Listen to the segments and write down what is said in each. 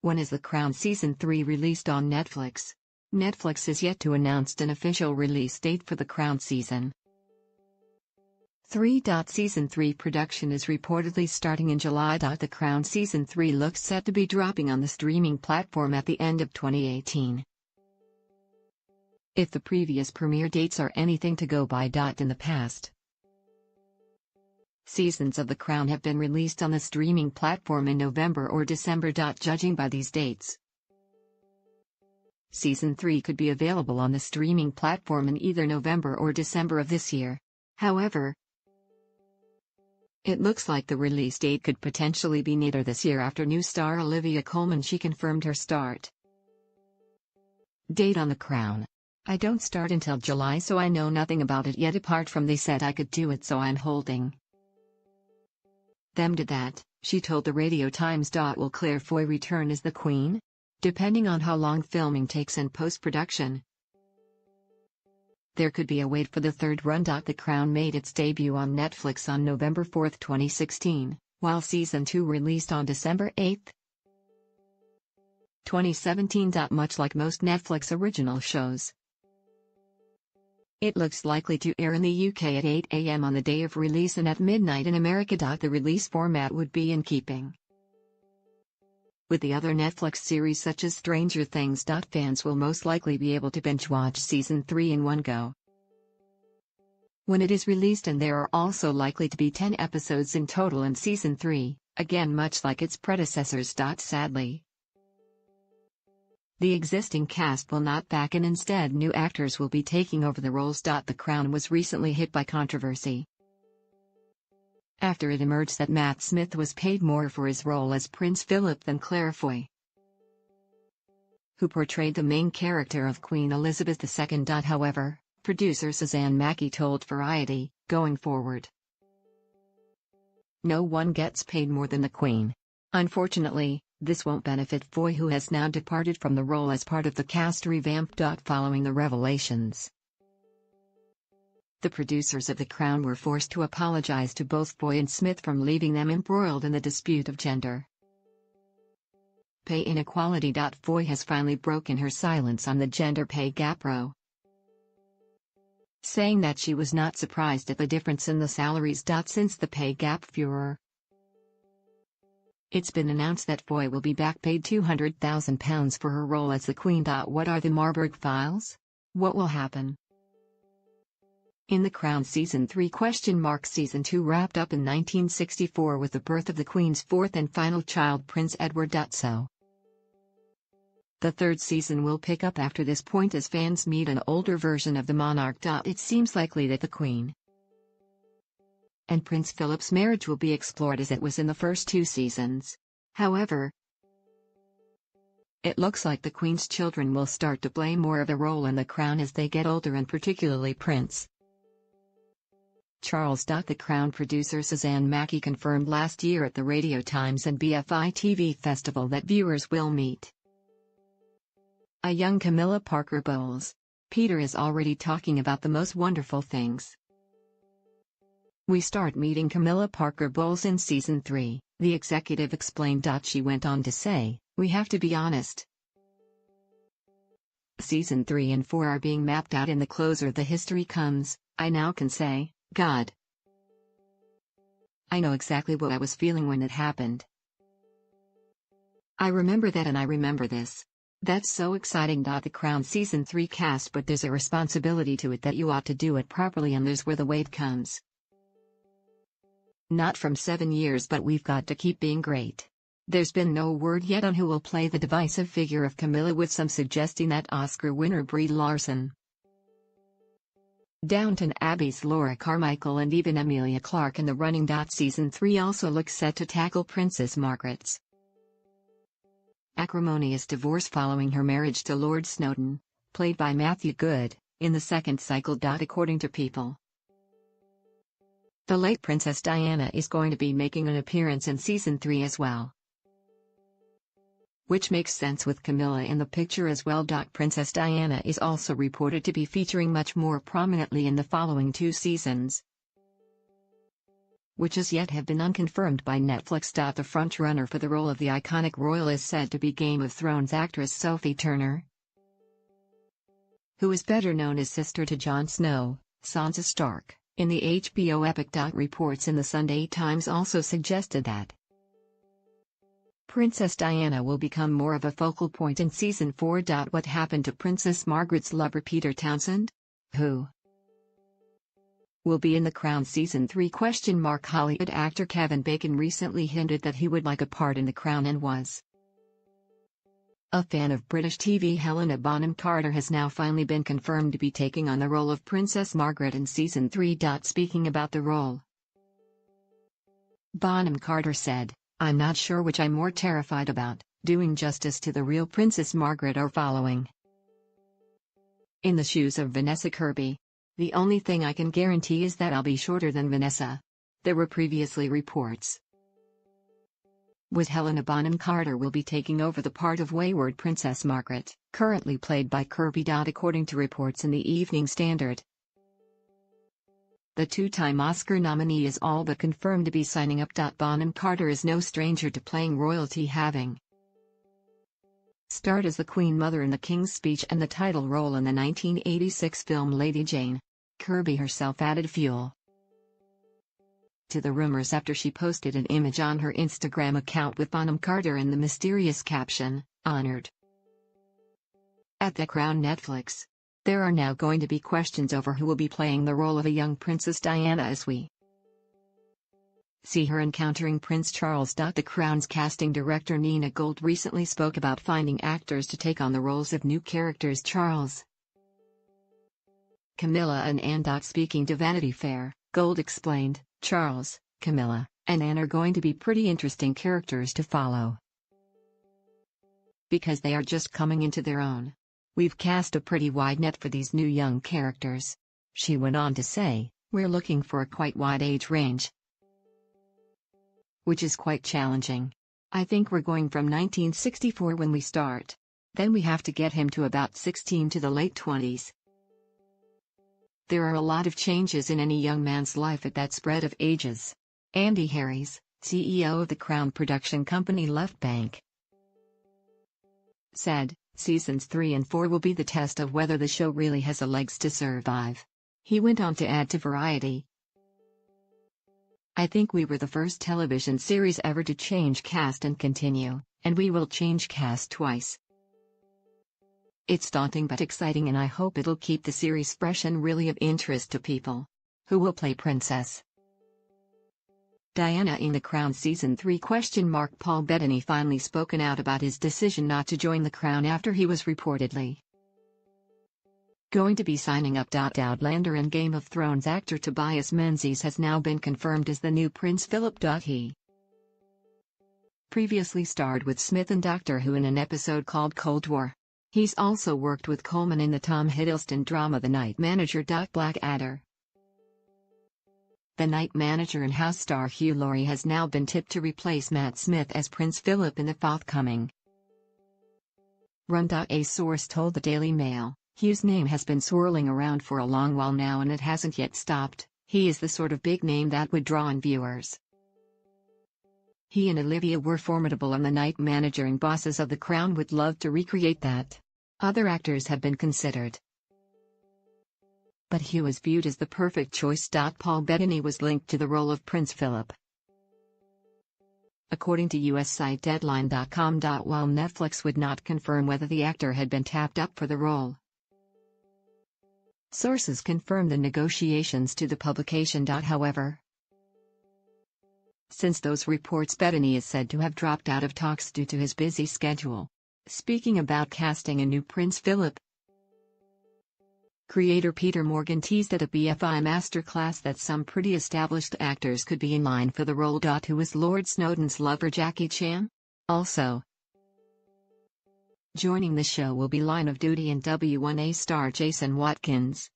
When is The Crown Season 3 released on Netflix? Netflix is yet to announce an official release date for The Crown season. Season 3 production is reportedly starting in July. The Crown Season 3 looks set to be dropping on the streaming platform at the end of 2018. If the previous premiere dates are anything to go by. In the past, seasons of The Crown have been released on the streaming platform in November or December. Judging by these dates, Season 3 could be available on the streaming platform in either November or December of this year. However, it looks like the release date could potentially be later this year after new star Olivia Colman confirmed her start date on The Crown. "I don't start until July, so I know nothing about it yet apart from they said I could do it, so I'm holding them to that," she told the Radio Times. "Will Claire Foy return as the Queen? Depending on how long filming takes and post-production, there could be a wait for the third run. The Crown made its debut on Netflix on November 4, 2016, while Season 2 released on December 8, 2017. Much like most Netflix original shows, it looks likely to air in the UK at 8 a.m. on the day of release and at midnight in America. The release format would be in keeping with the other Netflix series such as Stranger Things. Fans will most likely be able to binge-watch Season 3 in one go when it is released, and there are also likely to be 10 episodes in total in Season 3, again much like its predecessors. Sadly, the existing cast will not back, and instead new actors will be taking over the roles. The Crown was recently hit by controversy after it emerged that Matt Smith was paid more for his role as Prince Philip than Claire Foy, who portrayed the main character of Queen Elizabeth II. However, producer Suzanne Mackey told Variety, "Going forward, no one gets paid more than the Queen. Unfortunately, this won't benefit Foy, who has now departed from the role as part of the cast revamp." Following the revelations, the producers of The Crown were forced to apologize to both Foy and Smith from leaving them embroiled in the dispute of gender pay inequality. Foy has finally broken her silence on the gender pay gap, saying that she was not surprised at the difference in the salaries. Since the pay gap furor, it's been announced that Foy will be back paid £200,000 for her role as the Queen. What are the Marburg files? What will happen in The Crown Season 3? Season 2 wrapped up in 1964 with the birth of the Queen's fourth and final child, Prince Edward. So the third season will pick up after this point as fans meet an older version of the monarch. It seems likely that the Queen and Prince Philip's marriage will be explored as it was in the first two seasons. However, it looks like the Queen's children will start to play more of a role in The Crown as they get older, and particularly Prince Charles. The Crown producer Suzanne Mackey confirmed last year at the Radio Times and BFI TV Festival that viewers will meet a young Camilla Parker Bowles. "Peter is already talking about the most wonderful things. We start meeting Camilla Parker Bowles in Season 3, the executive explained. She went on to say, "We have to be honest. Season 3 and 4 are being mapped out, and the closer the history comes, I now can say, God, I know exactly what I was feeling when it happened. I remember that, and I remember this. That's so exciting." The Crown Season 3 cast, but there's a responsibility to it that you ought to do it properly, and there's where the wait comes. Not from 7 years, but we've got to keep being great. There's been no word yet on who will play the divisive figure of Camilla, with some suggesting that Oscar winner Brie Larson, Downton Abbey's Laura Carmichael, and even Emilia Clarke in the running. Season 3 also looks set to tackle Princess Margaret's acrimonious divorce following her marriage to Lord Snowdon, played by Matthew Goode, in the second cycle. According to People, the late Princess Diana is going to be making an appearance in Season 3 as well, which makes sense with Camilla in the picture as well. Princess Diana is also reported to be featuring much more prominently in the following two seasons. which as yet have been unconfirmed by Netflix. The frontrunner for the role of the iconic royal is said to be Game of Thrones actress Sophie Turner, who is better known as sister to Jon Snow, Sansa Stark, in the HBO epic. Reports in the Sunday Times also suggested that Princess Diana will become more of a focal point in Season 4. What happened to Princess Margaret's lover Peter Townsend? Who will be in The Crown Season 3? Hollywood actor Kevin Bacon recently hinted that he would like a part in The Crown and was a fan of British TV. Helena Bonham Carter has now finally been confirmed to be taking on the role of Princess Margaret in Season 3. Speaking about the role, Bonham Carter said, "I'm not sure which I'm more terrified about, doing justice to the real Princess Margaret or following in the shoes of Vanessa Kirby. The only thing I can guarantee is that I'll be shorter than Vanessa." There were previously reports with Helena Bonham Carter will be taking over the part of wayward Princess Margaret, currently played by Kirby. According to reports in the Evening Standard, the two-time Oscar nominee is all but confirmed to be signing up. Bonham Carter is no stranger to playing royalty, having starred as the Queen Mother in The King's Speech and the title role in the 1986 film Lady Jane. Kirby herself added fuel to the rumors after she posted an image on her Instagram account with Bonham Carter and the mysterious caption, "Honored." At The Crown Netflix, there are now going to be questions over who will be playing the role of a young Princess Diana as we see her encountering Prince Charles. The Crown's casting director Nina Gold recently spoke about finding actors to take on the roles of new characters Charles, Camilla and Anne. Speaking to Vanity Fair, Gold explained, "Charles, Camilla, and Anne are going to be pretty interesting characters to follow because they are just coming into their own. We've cast a pretty wide net for these new young characters." She went on to say, "We're looking for a quite wide age range, which is quite challenging. I think we're going from 1964 when we start. Then we have to get him to about 16 to the late 20s. There are a lot of changes in any young man's life at that spread of ages." Andy Harries, CEO of the Crown production company Left Bank, said, "Seasons 3 and 4 will be the test of whether the show really has a legs to survive." He went on to add to Variety, "I think we were the first television series ever to change cast and continue, and we will change cast twice. It's daunting but exciting, and I hope it'll keep the series fresh and really of interest to people." Who will play Princess Diana in The Crown Season 3? Paul Bettany finally spoken out about his decision not to join The Crown after he was reportedly going to be signing up. Outlander and Game of Thrones actor Tobias Menzies has now been confirmed as the new Prince Philip. He previously starred with Smith and Doctor Who in an episode called Cold War. He's also worked with Coleman in the Tom Hiddleston drama The Night Manager. Blackadder. The Night Manager and House star Hugh Laurie has now been tipped to replace Matt Smith as Prince Philip in the forthcoming run. A source told the Daily Mail, "Hugh's name has been swirling around for a long while now and it hasn't yet stopped. He is the sort of big name that would draw in viewers. He and Olivia were formidable on The Night Manager and Bosses of the Crown would love to recreate that. Other actors have been considered, but Hugh is viewed as the perfect choice." Paul Bettany was linked to the role of Prince Philip, according to US site Deadline.com. While Netflix would not confirm whether the actor had been tapped up for the role, sources confirmed the negotiations to the publication. However, since those reports, Bettany is said to have dropped out of talks due to his busy schedule. Speaking about casting a new Prince Philip, creator Peter Morgan teased at a BFI masterclass that some pretty established actors could be in line for the role. Who is Lord Snowdon's lover Jackie Chan? Also joining the show will be Line of Duty and W1A star Jason Watkins,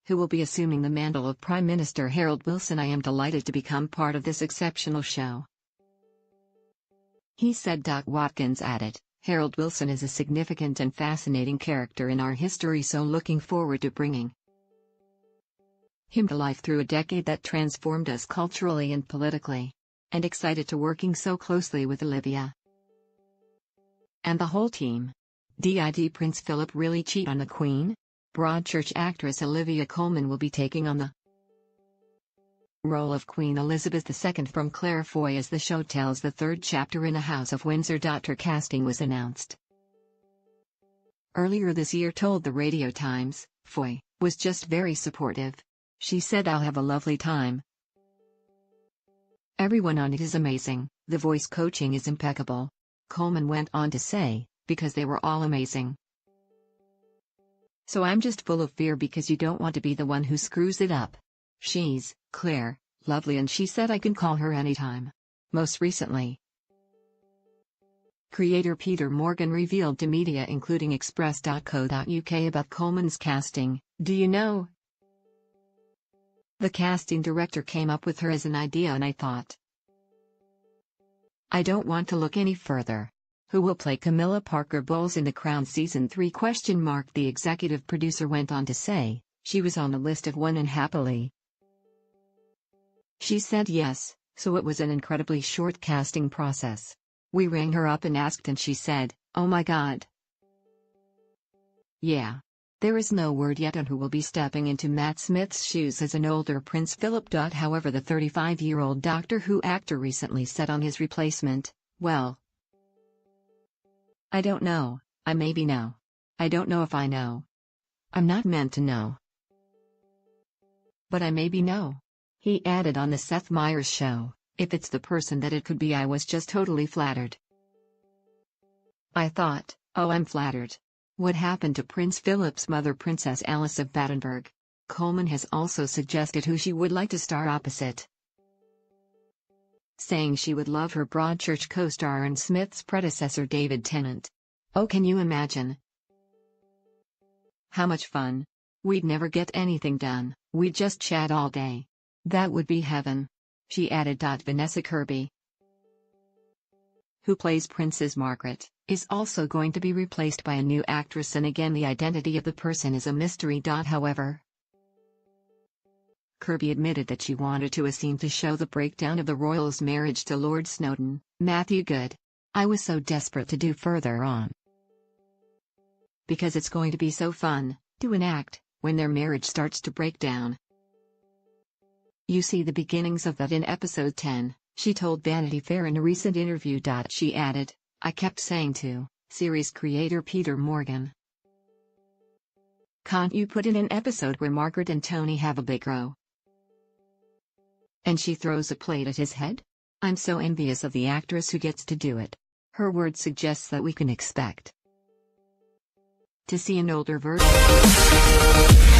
who will be assuming the mantle of Prime Minister Harold Wilson. "I am delighted to become part of this exceptional show," he said. Watkins added, "Harold Wilson is a significant and fascinating character in our history, so looking forward to bringing Him to life through a decade that transformed us culturally and politically. And excited to working so closely with Olivia and the whole team. Did Prince Philip really cheat on the Queen? Broadchurch actress Olivia Colman will be taking on the role of Queen Elizabeth II from Claire Foy as the show tells the third chapter in A House of Windsor. Her casting was announced earlier this year, told the Radio Times. Foy was just very supportive. She said, "I'll have a lovely time. Everyone on it is amazing, the voice coaching is impeccable." Coleman went on to say, "Because they were all amazing. So I'm just full of fear because you don't want to be the one who screws it up." She's, Claire, lovely, and she said I can call her anytime. Most recently, creator Peter Morgan revealed to media including Express.co.uk about Coleman's casting. "Do you know? The casting director came up with her as an idea and I thought, I don't want to look any further. Who will play Camilla Parker Bowles in The Crown Season 3? The executive producer went on to say, "She was on the list of one and happily she said yes, so it was an incredibly short casting process. We rang her up and asked and she said, oh my god. Yeah. There is no word yet on who will be stepping into Matt Smith's shoes as an older Prince Philip. However, the 35-year-old Doctor Who actor recently said on his replacement, well, I don't know, I maybe know. I don't know if I know. I'm not meant to know. But I maybe know." He added on the Seth Meyers show, "If it's the person that it could be, I was just totally flattered. I thought, oh, I'm flattered." What happened to Prince Philip's mother, Princess Alice of Battenberg? Coleman has also suggested who she would like to star opposite, saying she would love her Broadchurch co-star and Smith's predecessor David Tennant. "Oh, can you imagine how much fun? We'd never get anything done, we'd just chat all day. That would be heaven," she added. Vanessa Kirby, who plays Princess Margaret, is also going to be replaced by a new actress, and again the identity of the person is a mystery. However, Kirby admitted that she wanted to a scene to show the breakdown of the royals' marriage to Lord Snowdon. Matthew Good. "I was so desperate to do further on because it's going to be so fun to enact when their marriage starts to break down. You see the beginnings of that in episode 10, she told Vanity Fair in a recent interview. She added, I kept saying to series creator Peter Morgan, can't you put in an episode where Margaret and Tony have a big row and she throws a plate at his head? I'm so envious of the actress who gets to do it." Her word suggests that we can expect to see an older version